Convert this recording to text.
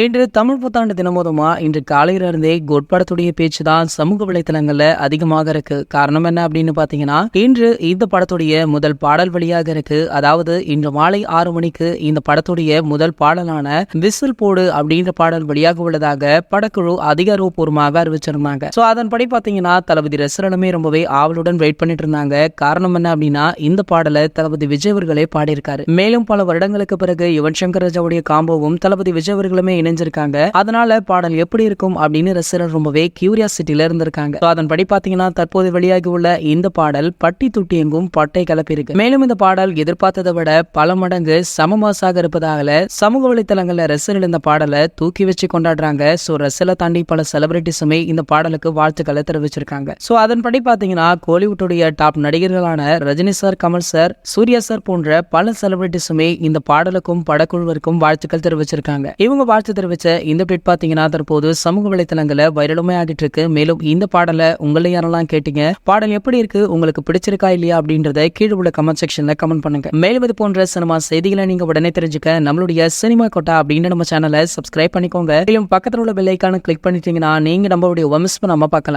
இன்று தமிழ் புத்தாண்டு தினமோதுமா இன்று காலையில இருந்தே குட் படத்துடைய பேச்சு தான் சமூக வலைத்தளங்கள்ல அதிகமாக இருக்கு. காரணம் என்ன அப்படின்னு பாத்தீங்கன்னா, இன்று இந்த படத்துடைய முதல் பாடல் வெளியாக இருக்கு. அதாவது இன்று மாலை 6 மணிக்கு இந்த படத்துடைய முதல் பாடலான விசில் போடு அப்படின்ற பாடல் வெளியாக உள்ளதாக படக்குழு அதிகாரப்பூர்வமாக அறிவிச்சிருந்தாங்க. சோ அதன்படி பாத்தீங்கன்னா தளபதி ரசிகர்களுமே ரொம்பவே ஆவலுடன் வெயிட் பண்ணிட்டு இருந்தாங்க. காரணம் என்ன அப்படின்னா, இந்த பாடலை தளபதி விஜய் அவர்களே பாடியிருக்காரு. மேலும் பல வருடங்களுக்கு பிறகு யுவன் சங்கர் ராஜாவுடைய காம்போவும் தளபதி விஜய் அவர்களுமே இணைஞ்சிருக்காங்க. அதனால பாடல் எப்படி இருக்கும் அப்படின்னு ரசிகர்கள் ரொம்பவே கியூரியாசிட்டில இருந்திருக்காங்க. அதன்படி பாத்தீங்கன்னா தற்போது வெளியாகி உள்ள இந்த பாடல் பட்டி தொட்டி எங்கும் பட்டை கலப்பி இருக்கு. மேலும் இந்த பாடல் எதிர்பார்த்ததை விட பல மடங்கு சமமாசாக இருப்பதாக சமூக வலைத்தளங்கள்ல ரசிகர்கள் இந்த பாடலை தூக்கி வச்சு கொண்டாடுறாங்க. சோ ரசிகர்களை தாண்டி பல செலிபிரிட்டிஸுமே இந்த பாடலுக்கு வாழ்த்துக்களை தெரிவிச்சிருக்காங்க. சோ அதன்படி பாத்தீங்கன்னா கோலிவுட்டுடைய டாப் நடிகர்களான Rajini sir, Kamal sir, Suriya sir போன்ற பல செலிபிரிட்டிஸுமே இந்த பாடலுக்கும் படக்குழுவிற்கும் வாழ்த்துக்கள் தெரிவிச்சிருக்காங்க. இவங்க வாழ்த்து தெரிவிச்ச இந்த ட்வீட் பாத்தீங்கன்னா தற்போது சமூக வலைத்தளங்கள்ல வைரலுமே ஆகிட்டு இருக்கு. மேலும் இந்த பாடலை உங்களை யாரெல்லாம் கேட்டீங்க, பாடல் எப்படி இருக்கு, உங்களுக்கு பிடிச்சிருக்கா இல்லையா அப்படின்றத கீழே உள்ள கமெண்ட் செக்ஷன்ல கமெண்ட் பண்ணுங்க. மேலும் இது போன்ற சினிமா செய்திகளை நீங்க உடனே தெரிஞ்சுக்க நம்மளுடைய சினிமா கோட்டா அப்படின்னு நம்ம சேனலை சப்ஸ்கிரைப் பண்ணிக்கோங்க. மேலும் பக்கத்துல உள்ள பெல் ஐகானை கிளிக் பண்ணிட்டீங்கன்னா நீங்க நம்மளுடைய மிஸ் பண்ணாம பார்க்கலாம்.